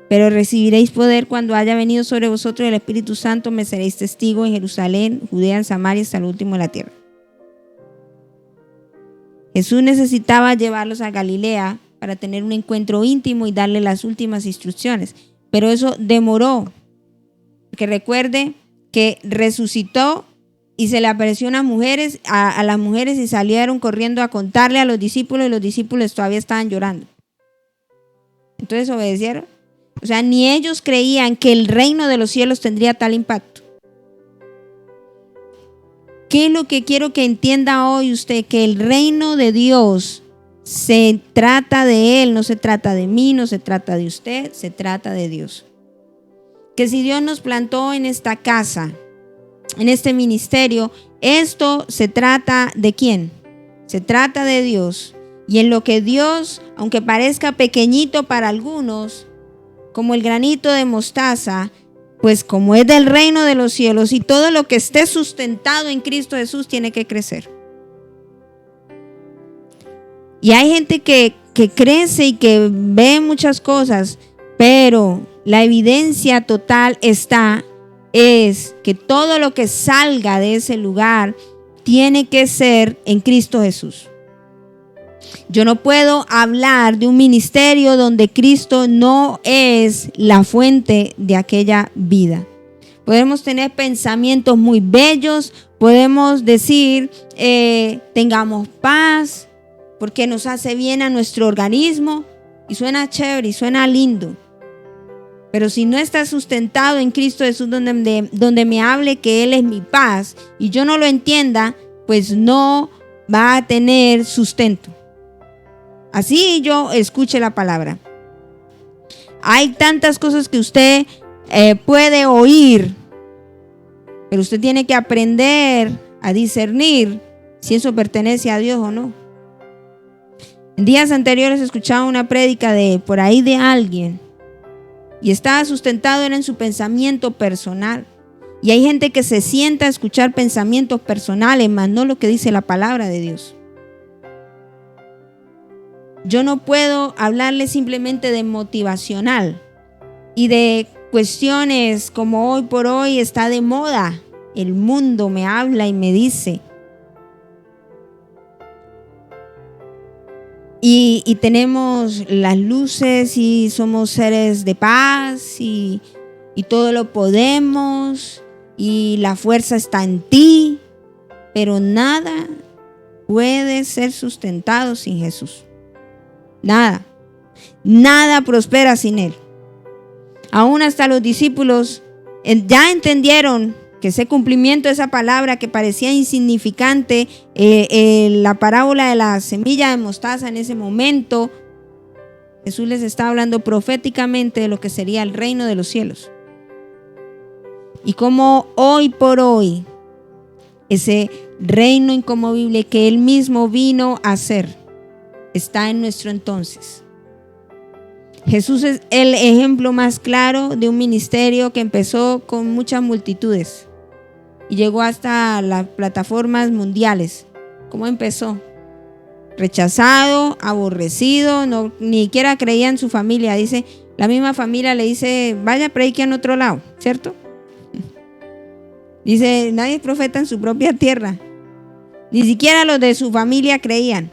Pero recibiréis poder cuando haya venido sobre vosotros el Espíritu Santo, me seréis testigo en Jerusalén, Judea, en Samaria, hasta el último de la tierra. Jesús necesitaba llevarlos a Galilea para tener un encuentro íntimo y darle las últimas instrucciones. Pero eso demoró. Porque recuerde que resucitó y se le apareció a las mujeres y salieron corriendo a contarle a los discípulos, y los discípulos todavía estaban llorando. Entonces obedecieron. O sea, ni ellos creían que el reino de los cielos tendría tal impacto. ¿Qué es lo que quiero que entienda hoy usted? Que el reino de Dios se trata de Él, no se trata de mí, no se trata de usted, se trata de Dios. Que si Dios nos plantó en esta casa, en este ministerio, esto se trata ¿de quién? Se trata de Dios. Y en lo que Dios, aunque parezca pequeñito para algunos, como el granito de mostaza, pues como es del reino de los cielos, y todo lo que esté sustentado en Cristo Jesús tiene que crecer. Y hay gente que crece y que ve muchas cosas, pero la evidencia total es que todo lo que salga de ese lugar tiene que ser en Cristo Jesús. Yo no puedo hablar de un ministerio donde Cristo no es la fuente de aquella vida. Podemos tener pensamientos muy bellos, podemos decir tengamos paz porque nos hace bien a nuestro organismo, y suena chévere y suena lindo. Pero si no está sustentado en Cristo Jesús, donde me hable que Él es mi paz y yo no lo entienda, pues no va a tener sustento. Así yo escuche la palabra. Hay tantas cosas que usted puede oír, pero usted tiene que aprender a discernir si eso pertenece a Dios o no. En días anteriores escuchaba una prédica por ahí de alguien, y estaba sustentado en su pensamiento personal. Y hay gente que se sienta a escuchar pensamientos personales, más no lo que dice la palabra de Dios. Yo no puedo hablarle simplemente de motivacional y de cuestiones como hoy por hoy está de moda. El mundo me habla y me dice. Y tenemos las luces y somos seres de paz y todo lo podemos y la fuerza está en ti, pero nada puede ser sustentado sin Jesús. Nada prospera sin Él. Aún hasta los discípulos ya entendieron que ese cumplimiento de esa palabra que parecía insignificante, la parábola de la semilla de mostaza en ese momento, Jesús les está hablando proféticamente de lo que sería el reino de los cielos. Y como hoy por hoy, ese reino inconmovible que Él mismo vino a hacer, está en nuestro entonces. Jesús es el ejemplo más claro de un ministerio que empezó con muchas multitudes y llegó hasta las plataformas mundiales. ¿Cómo empezó? Rechazado, aborrecido, ni siquiera creía en su familia. Dice, la misma familia le dice, vaya, predique en otro lado, ¿cierto? Dice, nadie es profeta en su propia tierra. Ni siquiera los de su familia creían.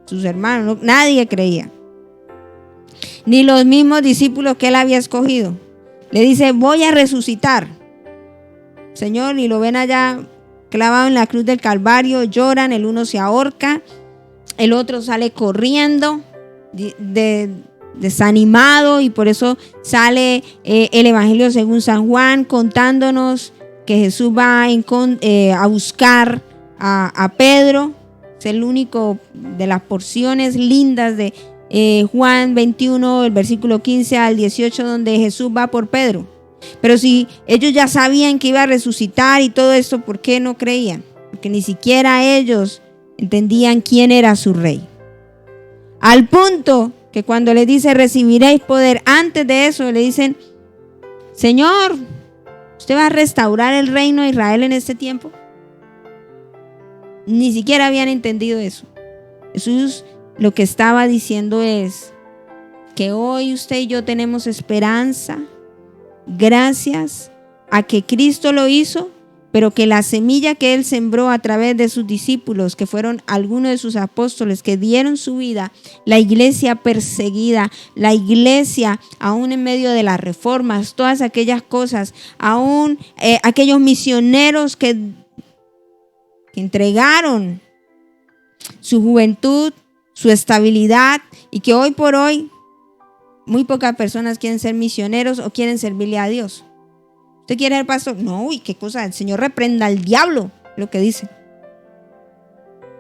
Sus hermanos, nadie creía. Ni los mismos discípulos que Él había escogido. Le dice, voy a resucitar. Señor, y lo ven allá clavado en la cruz del Calvario, lloran, el uno se ahorca, el otro sale corriendo, desanimado, y por eso sale el Evangelio según San Juan contándonos que Jesús va a buscar a Pedro. Es el único de las porciones lindas de Juan 21, el versículo 15 al 18, donde Jesús va por Pedro. Pero si ellos ya sabían que iba a resucitar y todo esto, ¿por qué no creían? Porque ni siquiera ellos entendían quién era su rey. Al punto que cuando les dice recibiréis poder, antes de eso le dicen, Señor, ¿usted va a restaurar el reino de Israel en este tiempo? Ni siquiera habían entendido eso. Jesús lo que estaba diciendo es que hoy usted y yo tenemos esperanza gracias a que Cristo lo hizo, pero que la semilla que Él sembró a través de sus discípulos, que fueron algunos de sus apóstoles que dieron su vida, la iglesia perseguida, la iglesia aún en medio de las reformas, todas aquellas cosas, aún aquellos misioneros que entregaron su juventud, su estabilidad, y que hoy por hoy muy pocas personas quieren ser misioneros o quieren servirle a Dios. ¿Usted quiere ser pastor? No, uy, qué cosa, el Señor reprenda al diablo, lo que dice.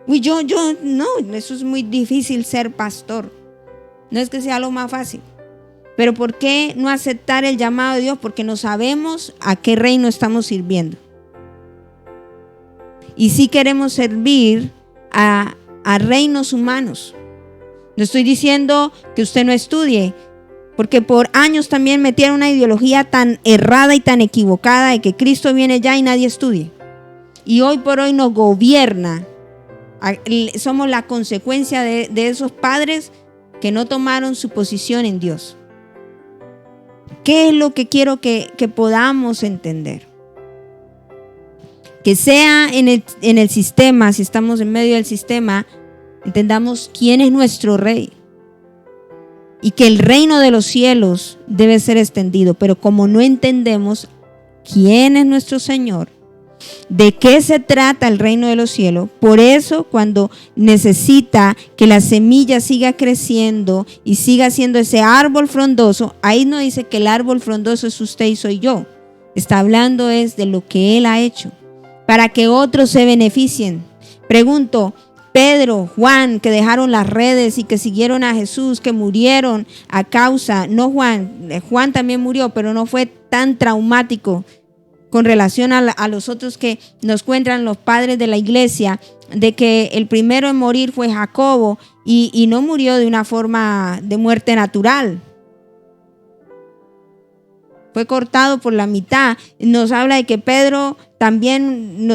Uy, no, eso es muy difícil ser pastor. No es que sea lo más fácil. Pero ¿por qué no aceptar el llamado de Dios? Porque no sabemos a qué reino estamos sirviendo. Y sí queremos servir a reinos humanos. No estoy diciendo que usted no estudie, porque por años también metieron una ideología tan errada y tan equivocada de que Cristo viene ya y nadie estudie. Y hoy por hoy nos gobierna. Somos la consecuencia de esos padres que no tomaron su posición en Dios. ¿Qué es lo que quiero que podamos entender? Que sea en el sistema, si estamos en medio del sistema, entendamos quién es nuestro rey. Y que el reino de los cielos debe ser extendido. Pero como no entendemos quién es nuestro Señor, de qué se trata el reino de los cielos, por eso cuando necesita que la semilla siga creciendo y siga siendo ese árbol frondoso, ahí no dice que el árbol frondoso es usted y soy yo. Está hablando es de lo que Él ha hecho, para que otros se beneficien. Pregunto, Pedro, Juan, que dejaron las redes y que siguieron a Jesús, que murieron a causa, no Juan también murió, pero no fue tan traumático con relación a los otros que nos cuentan los padres de la iglesia, de que el primero en morir fue Jacobo y no murió de una forma de muerte natural. Fue cortado por la mitad. Nos habla de que Pedro también,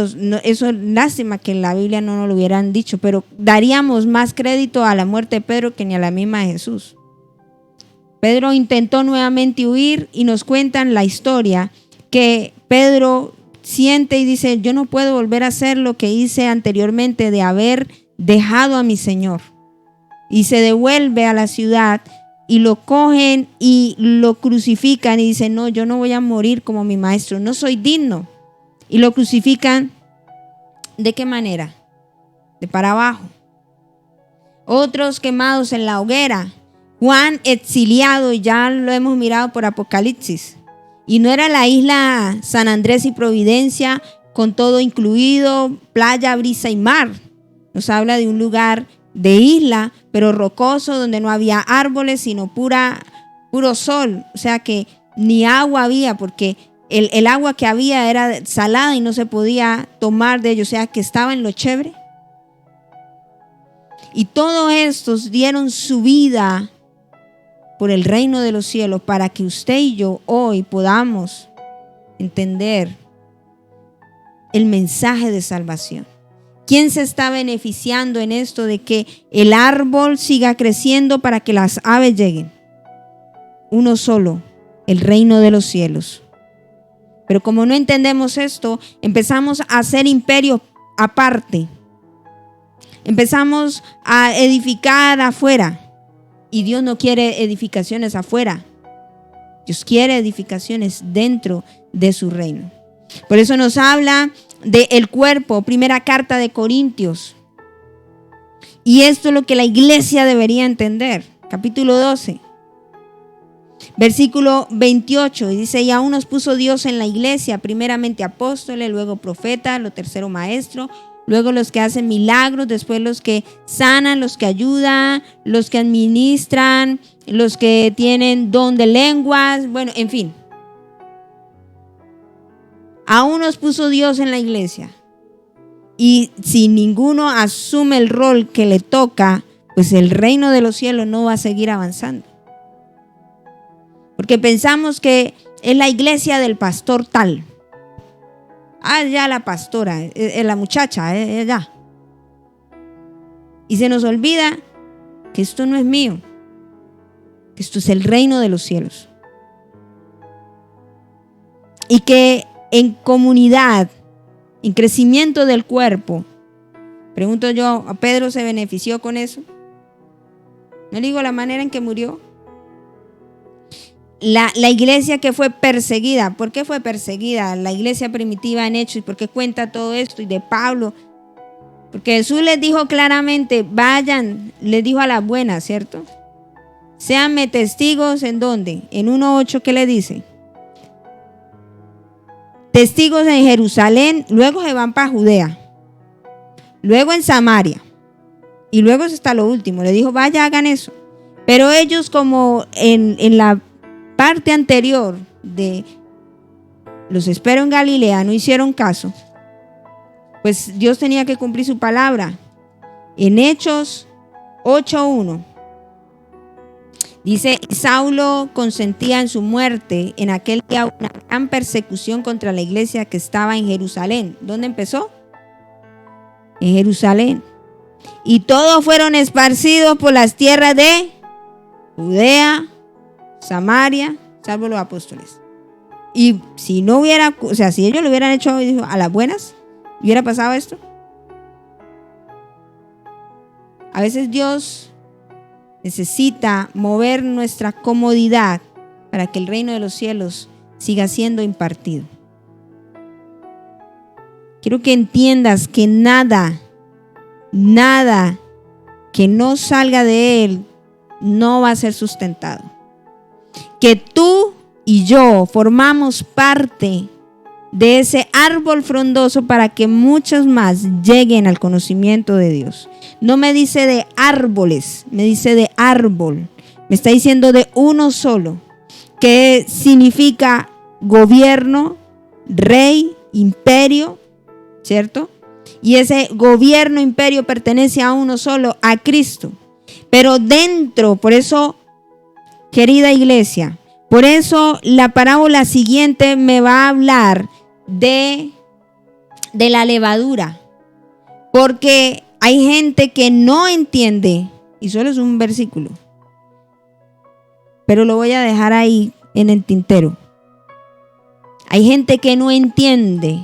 eso es lástima que en la Biblia no nos lo hubieran dicho, pero daríamos más crédito a la muerte de Pedro que ni a la misma de Jesús. Pedro intentó nuevamente huir y nos cuentan la historia que Pedro siente y dice: yo no puedo volver a hacer lo que hice anteriormente de haber dejado a mi Señor. Y se devuelve a la ciudad y lo cogen y lo crucifican y dice: no, yo no voy a morir como mi maestro, no soy digno. Y lo crucifican, ¿de qué manera? De para abajo. Otros quemados en la hoguera. Juan exiliado, y ya lo hemos mirado por Apocalipsis. Y no era la isla San Andrés y Providencia con todo incluido, playa, brisa y mar. Nos habla de un lugar de isla, pero rocoso, donde no había árboles, sino puro sol. O sea que ni agua había, porque el agua que había era salada y no se podía tomar de ello. O sea que estaba en lo chévere. Y todos estos dieron su vida por el reino de los cielos, para que usted y yo hoy podamos entender el mensaje de salvación. ¿Quién se está beneficiando en esto de que el árbol siga creciendo para que las aves lleguen? Uno solo, el reino de los cielos. Pero como no entendemos esto, empezamos a hacer imperios aparte. Empezamos a edificar afuera. Y Dios no quiere edificaciones afuera. Dios quiere edificaciones dentro de su reino. Por eso nos habla del cuerpo, primera carta de Corintios. Y esto es lo que la iglesia debería entender. Capítulo 12, versículo 28. Y dice: y aún nos puso Dios en la iglesia, primeramente apóstoles, luego profetas, lo tercero maestro, luego los que hacen milagros, después los que sanan, los que ayudan, los que administran, los que tienen don de lenguas, bueno, en fin. Aún nos puso Dios en la iglesia. Y si ninguno asume el rol que le toca, pues el reino de los cielos no va a seguir avanzando. Porque pensamos que es la iglesia del pastor tal. Ya la pastora, la muchacha, ya. Y se nos olvida que esto no es mío, que esto es el reino de los cielos. Y que en comunidad, en crecimiento del cuerpo, pregunto yo, ¿a Pedro se benefició con eso? No digo la manera en que murió. La iglesia que fue perseguida. ¿Por qué fue perseguida la iglesia primitiva en Hechos? ¿Y por qué cuenta todo esto? Y de Pablo. Porque Jesús les dijo claramente: vayan, les dijo a las buenas, ¿cierto? Séanme testigos, ¿en dónde? En 1:8, ¿qué le dice? Testigos en Jerusalén, luego se van para Judea, luego en Samaria, y luego hasta lo último. Le dijo: vaya, hagan eso. Pero ellos, como en la parte anterior de los espero en Galilea, no hicieron caso, pues Dios tenía que cumplir su palabra. En Hechos 8:1 dice: Saulo consentía en su muerte en aquel día una gran persecución contra la iglesia que estaba en Jerusalén. ¿Dónde empezó? En Jerusalén. Y todos fueron esparcidos por las tierras de Judea, Samaria, salvo los apóstoles. Y si no hubiera, o sea, si ellos lo hubieran hecho a las buenas, ¿hubiera pasado esto? A veces Dios necesita mover nuestra comodidad para que el reino de los cielos siga siendo impartido. Quiero que entiendas que nada que no salga de Él no va a ser sustentado. Que tú y yo formamos parte de ese árbol frondoso para que muchos más lleguen al conocimiento de Dios. No me dice de árboles, me dice de árbol. Me está diciendo de uno solo, que significa gobierno, rey, imperio, ¿cierto? Y ese gobierno, imperio pertenece a uno solo, a Cristo. Pero dentro, por eso, querida iglesia, por eso la parábola siguiente me va a hablar de la levadura. Porque hay gente que no entiende, y solo es un versículo, pero lo voy a dejar ahí en el tintero. Hay gente que no entiende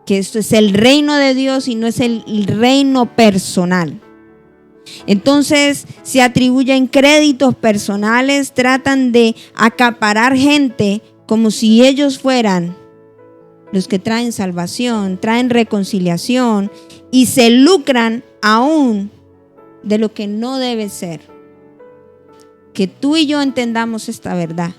que esto es el reino de Dios y no es el reino personal. Entonces se atribuyen créditos personales, tratan de acaparar gente como si ellos fueran los que traen salvación, traen reconciliación y se lucran aún de lo que no debe ser. Que tú y yo entendamos esta verdad.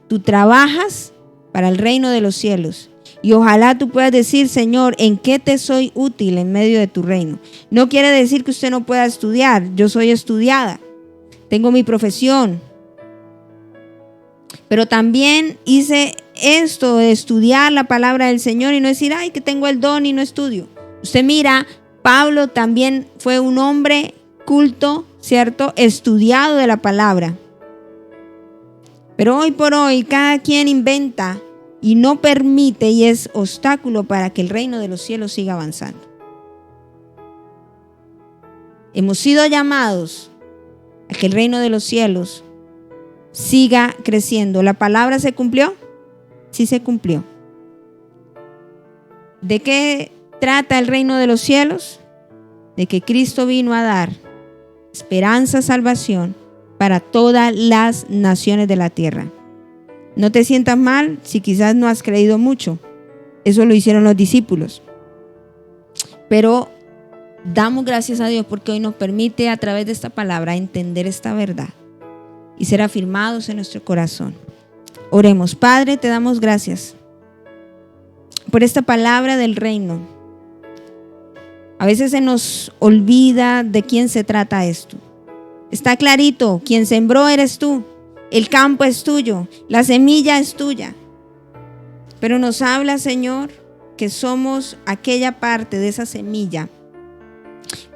Tú trabajas para el reino de los cielos y ojalá tú puedas decir: Señor, ¿en qué te soy útil en medio de tu reino? No quiere decir que usted no pueda estudiar. Yo soy estudiada, tengo mi profesión, pero también hice esto de estudiar la palabra del Señor y no decir: ay, que tengo el don y no estudio. Usted mira, Pablo también fue un hombre culto, ¿cierto? Estudiado de la palabra. Pero hoy por hoy cada quien inventa y no permite y es obstáculo para que el reino de los cielos siga avanzando. Hemos sido llamados a que el reino de los cielos siga creciendo. ¿La palabra se cumplió? Sí se cumplió. ¿De qué trata el reino de los cielos? De que Cristo vino a dar esperanza, salvación para todas las naciones de la tierra. No te sientas mal si quizás no has creído mucho. Eso lo hicieron los discípulos. Pero damos gracias a Dios porque hoy nos permite a través de esta palabra entender esta verdad y ser afirmados en nuestro corazón. Oremos. Padre, te damos gracias por esta palabra del reino. A veces se nos olvida de quién se trata esto. Está clarito, quien sembró eres tú, el campo es tuyo, la semilla es tuya. Pero nos habla, Señor, que somos aquella parte de esa semilla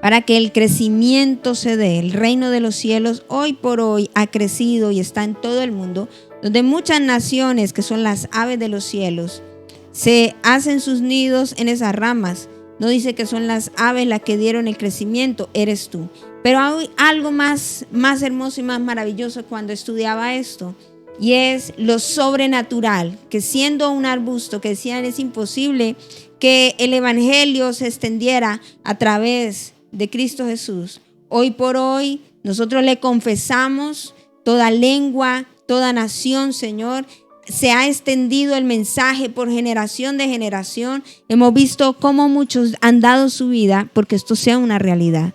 para que el crecimiento se dé. El reino de los cielos hoy por hoy ha crecido y está en todo el mundo, donde muchas naciones que son las aves de los cielos se hacen sus nidos en esas ramas. No dice que son las aves las que dieron el crecimiento, eres tú. Pero hay algo más hermoso y más maravilloso cuando estudiaba esto, y es lo sobrenatural, que siendo un arbusto que decían es imposible que el evangelio se extendiera a través de Cristo Jesús. Hoy por hoy nosotros le confesamos, toda lengua, toda nación, Señor, se ha extendido el mensaje por generación de generación. Hemos visto cómo muchos han dado su vida porque esto sea una realidad.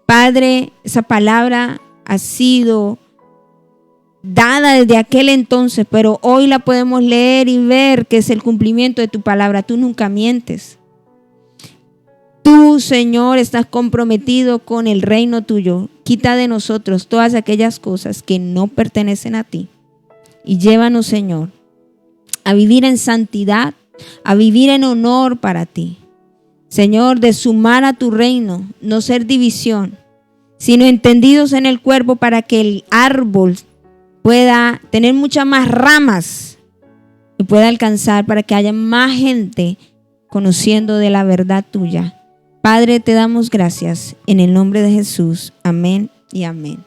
Padre, esa palabra ha sido dada desde aquel entonces, pero hoy la podemos leer y ver que es el cumplimiento de tu palabra. Tú nunca mientes. Tú, Señor, estás comprometido con el reino tuyo. Quita de nosotros todas aquellas cosas que no pertenecen a ti. Y llévanos, Señor, a vivir en santidad, a vivir en honor para ti. Señor, de sumar a tu reino, no ser división, sino entendidos en el cuerpo para que el árbol pueda tener muchas más ramas y pueda alcanzar para que haya más gente conociendo de la verdad tuya. Padre, te damos gracias en el nombre de Jesús. Amén y amén.